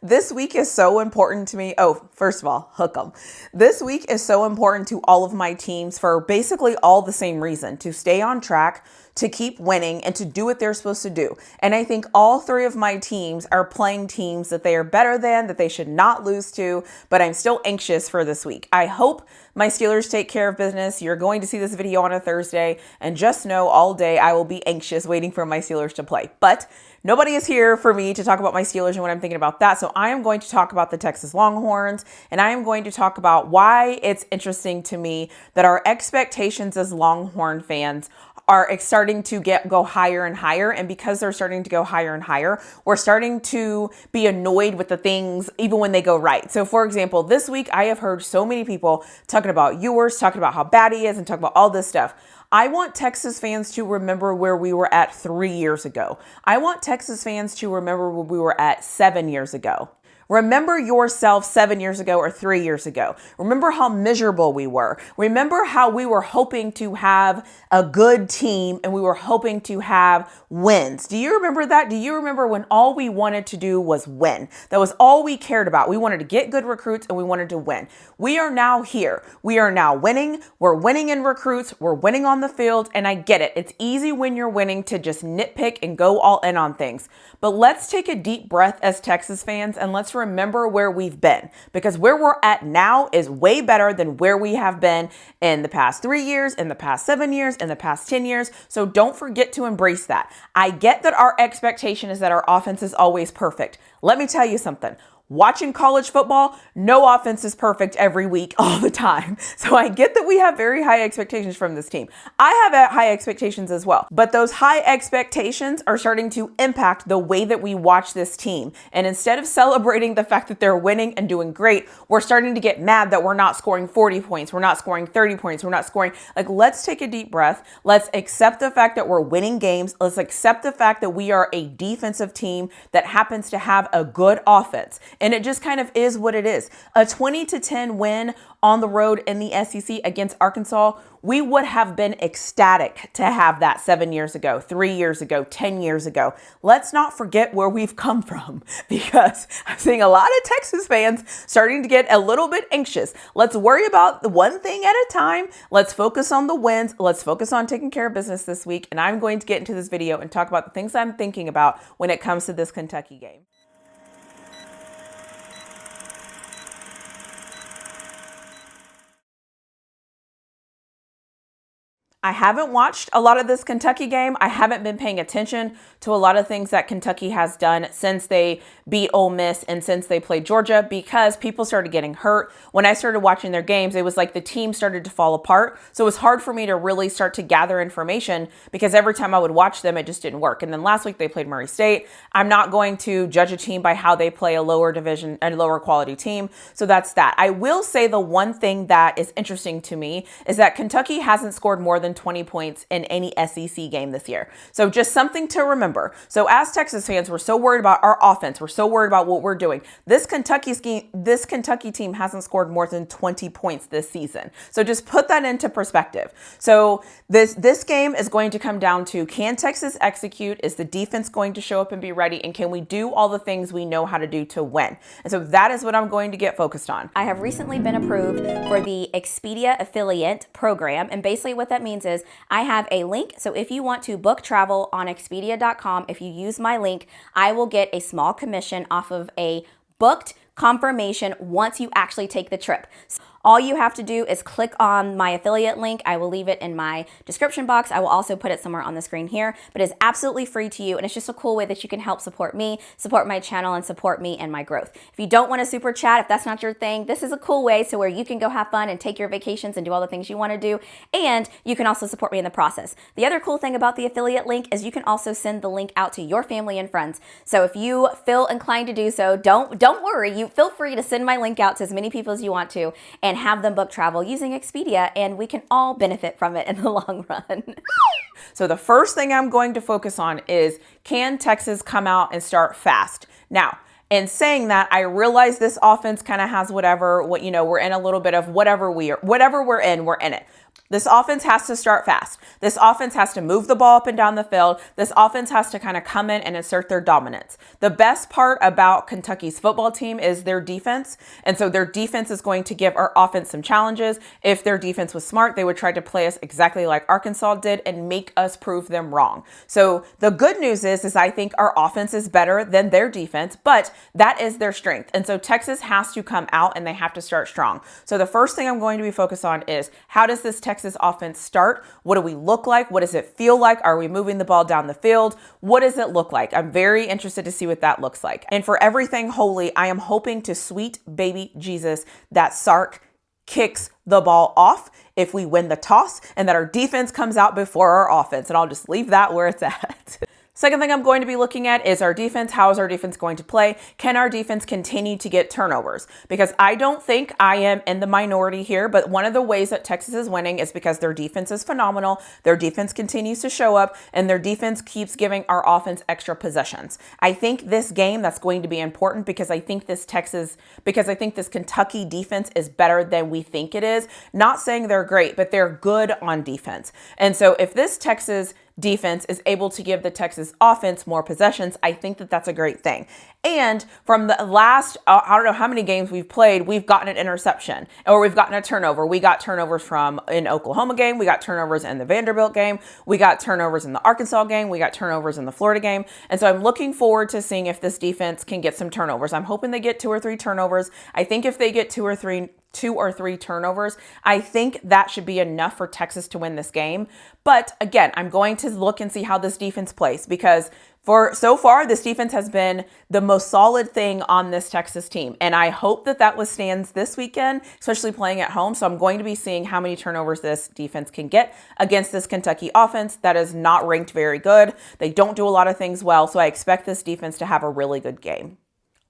This week is so important to me. Oh, first of all, hook 'em. This week is so important to all of my teams for basically all the same reason: to stay on track, to keep winning, and to do what they're supposed to do. And I think all three of my teams are playing teams that they are better than, that they should not lose to, but I'm still anxious for this week. I hope my Steelers take care of business. You're going to see this video on a Thursday, and just know all day I will be anxious waiting for my Steelers to play. But nobody is here for me to talk about my Steelers and what I'm thinking about that. So I am going to talk about the Texas Longhorns, and I am going to talk about why it's interesting to me that our expectations as Longhorn fans are starting to go higher and higher. And because they're starting to go higher and higher, we're starting to be annoyed with the things even when they go right. So for example, this week I have heard so many people talking about Ewers, talking about how bad he is, and talking about all this stuff. I want Texas fans to remember where we were at 3 years ago. I want Texas fans to remember where we were at 7 years ago. Remember yourself 7 years ago or 3 years ago. Remember how miserable we were. Remember how we were hoping to have a good team and we were hoping to have wins. Do you remember that? Do you remember when all we wanted to do was win? That was all we cared about. We wanted to get good recruits and we wanted to win. We are now here. We are now winning. We're winning in recruits. We're winning on the field. And I get it. It's easy when you're winning to just nitpick and go all in on things. But let's take a deep breath as Texas fans and let's remember where we've been, because where we're at now is way better than where we have been in the past 3 years, in the past 7 years, in the past 10 years. So don't forget to embrace that. I get that our expectation is that our offense is always perfect. Let me tell you something. Watching college football, no offense is perfect every week, all the time. So I get that we have very high expectations from this team. I have high expectations as well, but those high expectations are starting to impact the way that we watch this team. And instead of celebrating the fact that they're winning and doing great, we're starting to get mad that we're not scoring 40 points. We're not scoring 30 points. We're not scoring. Let's take a deep breath. Let's accept the fact that we're winning games. Let's accept the fact that we are a defensive team that happens to have a good offense. And it just kind of is what it is. A 20-10 win on the road in the SEC against Arkansas, we would have been ecstatic to have that 7 years ago, 3 years ago, 10 years ago. Let's not forget where we've come from, because I'm seeing a lot of Texas fans starting to get a little bit anxious. Let's worry about the one thing at a time. Let's focus on the wins. Let's focus on taking care of business this week. And I'm going to get into this video and talk about the things I'm thinking about when it comes to this Kentucky game. I haven't watched a lot of this Kentucky game. I haven't been paying attention to a lot of things that Kentucky has done since they beat Ole Miss and since they played Georgia, because people started getting hurt. When I started watching their games, it was like the team started to fall apart. So it was hard for me to really start to gather information, because every time I would watch them, it just didn't work. And then last week they played Murray State. I'm not going to judge a team by how they play a lower division and lower quality team. So that's that. I will say the one thing that is interesting to me is that Kentucky hasn't scored more than 20 points in any SEC game this year. So just something to remember. So as Texas fans, we're so worried about our offense. We're so worried about what we're doing. This Kentucky team hasn't scored more than 20 points this season. So just put that into perspective. So this game is going to come down to, can Texas execute? Is the defense going to show up and be ready? And can we do all the things we know how to do to win? And so that is what I'm going to get focused on. I have recently been approved for the Expedia affiliate program. And basically what that means is I have a link. So if you want to book travel on Expedia.com, if you use my link, I will get a small commission off of a booked confirmation once you actually take the trip. All you have to do is click on my affiliate link. I will leave it in my description box. I will also put it somewhere on the screen here, but it's absolutely free to you. And it's just a cool way that you can help support me, support my channel, and support me and my growth. If you don't want to super chat, if that's not your thing, this is a cool way so where you can go have fun and take your vacations and do all the things you want to do. And you can also support me in the process. The other cool thing about the affiliate link is you can also send the link out to your family and friends. So if you feel inclined to do so, don't worry. You feel free to send my link out to as many people as you want to, and have them book travel using Expedia, and we can all benefit from it in the long run. So the first thing I'm going to focus on is, can Texas come out and start fast? Now, in saying that, I realize this offense kind of has we're in a little bit of whatever we're in it. This offense has to start fast. This offense has to move the ball up and down the field. This offense has to kind of come in and assert their dominance. The best part about Kentucky's football team is their defense. And so their defense is going to give our offense some challenges. If their defense was smart, they would try to play us exactly like Arkansas did and make us prove them wrong. So the good news is I think our offense is better than their defense, but that is their strength. And so Texas has to come out and they have to start strong. So the first thing I'm going to be focused on is, how does this Texas offense start? What do we look like? What does it feel like? Are we moving the ball down the field? What does it look like? I'm very interested to see what that looks like. And for everything holy, I am hoping to sweet baby Jesus that Sark kicks the ball off if we win the toss and that our defense comes out before our offense. And I'll just leave that where it's at. Second thing I'm going to be looking at is our defense. How is our defense going to play? Can our defense continue to get turnovers? Because I don't think I am in the minority here, but one of the ways that Texas is winning is because their defense is phenomenal. Their defense continues to show up and their defense keeps giving our offense extra possessions. I think this game, that's going to be important because I think this Kentucky defense is better than we think it is. Not saying they're great, but they're good on defense. And so if this Texas defense is able to give the Texas offense more possessions, I think that that's a great thing. And from the last, I don't know how many games we've played, we've gotten an interception or we've gotten a turnover. We got turnovers from in Oklahoma game. We got turnovers in the Vanderbilt game. We got turnovers in the Arkansas game. We got turnovers in the Florida game. And so I'm looking forward to seeing if this defense can get some turnovers. I'm hoping they get 2 or 3 turnovers. I think if they get two or three turnovers, I think that should be enough for Texas to win this game. But again, I'm going to look and see how this defense plays because so far, this defense has been the most solid thing on this Texas team. And I hope that withstands this weekend, especially playing at home. So I'm going to be seeing how many turnovers this defense can get against this Kentucky offense that is not ranked very good. They don't do a lot of things well. So I expect this defense to have a really good game.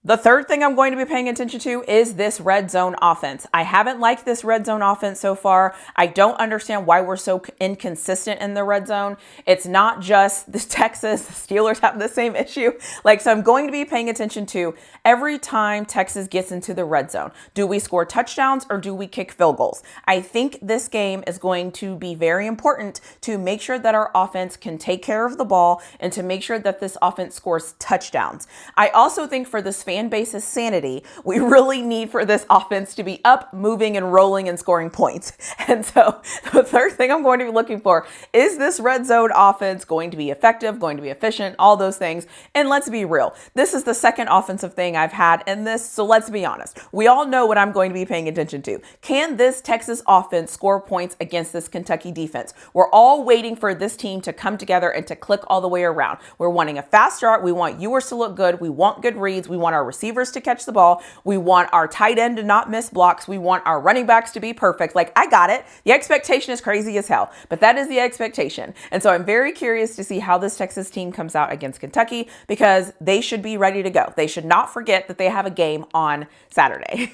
The third thing I'm going to be paying attention to is this red zone offense. I haven't liked this red zone offense so far. I don't understand why we're so inconsistent in the red zone. It's not just the Texas, the Steelers have the same issue. So I'm going to be paying attention to every time Texas gets into the red zone. Do we score touchdowns or do we kick field goals? I think this game is going to be very important to make sure that our offense can take care of the ball and to make sure that this offense scores touchdowns. I also think for this fan base's sanity, we really need for this offense to be up, moving, and rolling and scoring points. And so the third thing I'm going to be looking for is this red zone offense going to be effective, going to be efficient, all those things. And let's be real, this is the second offensive thing I've had in this, so let's be honest. We all know what I'm going to be paying attention to. Can this Texas offense score points against this Kentucky defense? We're all waiting for this team to come together and to click all the way around. We're wanting a fast start. We want Ewers to look good. We want good reads. We want our receivers to catch the ball. We want our tight end to not miss blocks. We want our running backs to be perfect. I got it. The expectation is crazy as hell, but that is the expectation. And so I'm very curious to see how this Texas team comes out against Kentucky because they should be ready to go. They should not forget that they have a game on Saturday.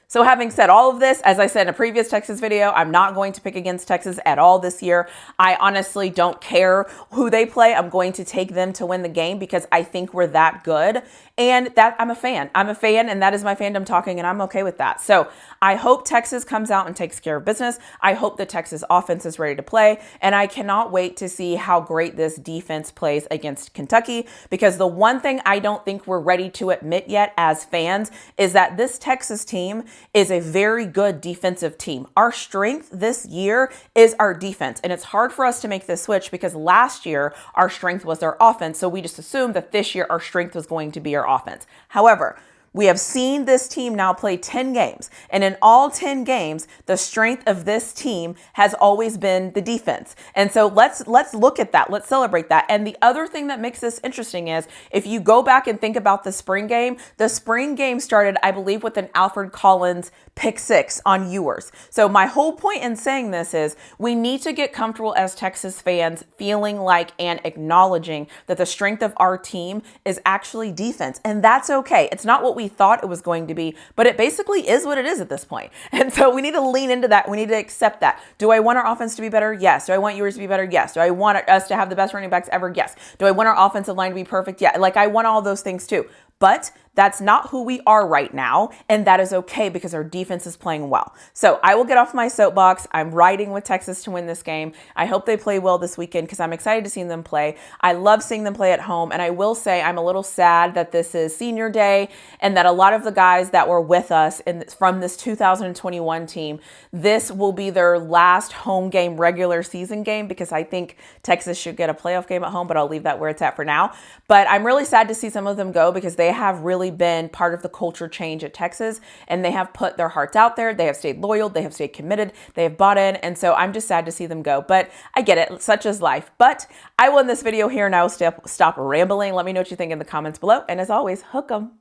So having said all of this, as I said in a previous Texas video, I'm not going to pick against Texas at all this year. I honestly don't care who they play. I'm going to take them to win the game because I think we're that good. And that I'm a fan. I'm a fan, and that is my fandom talking, and I'm okay with that. So I hope Texas comes out and takes care of business. I hope the Texas offense is ready to play, and I cannot wait to see how great this defense plays against Kentucky, because the one thing I don't think we're ready to admit yet as fans is that this Texas team is a very good defensive team. Our strength this year is our defense, and it's hard for us to make this switch because last year our strength was our offense, so we just assumed that this year our strength was going to be our offense. However, we have seen this team now play 10 games, and in all 10 games, the strength of this team has always been the defense. And so let's look at that. Let's celebrate that. And the other thing that makes this interesting is if you go back and think about the spring game started, I believe, with an Alfred Collins pick 6 on Ewers. So my whole point in saying this is we need to get comfortable as Texas fans feeling like and acknowledging that the strength of our team is actually defense. And that's okay. It's not what we thought it was going to be, but it basically is what it is at this point. And so we need to lean into that. We need to accept that. Do I want our offense to be better? Yes. Do I want Ewers to be better? Yes. Do I want us to have the best running backs ever? Yes. Do I want our offensive line to be perfect? Yeah. I want all those things too. But That's not who we are right now, and that is okay because our defense is playing well. So I will get off my soapbox. I'm riding with Texas to win this game. I hope they play well this weekend because I'm excited to see them play. I love seeing them play at home, and I will say I'm a little sad that this is senior day and that a lot of the guys that were with us from this 2021 team, this will be their last home game, regular season game, because I think Texas should get a playoff game at home, but I'll leave that where it's at for now. But I'm really sad to see some of them go because they have really been part of the culture change at Texas, and they have put their hearts out there. They have stayed loyal. They have stayed committed. They have bought in. And so I'm just sad to see them go, but I get it. Such is life. But I will end this video here and I will stop rambling. Let me know what you think in the comments below. And as always, hook 'em.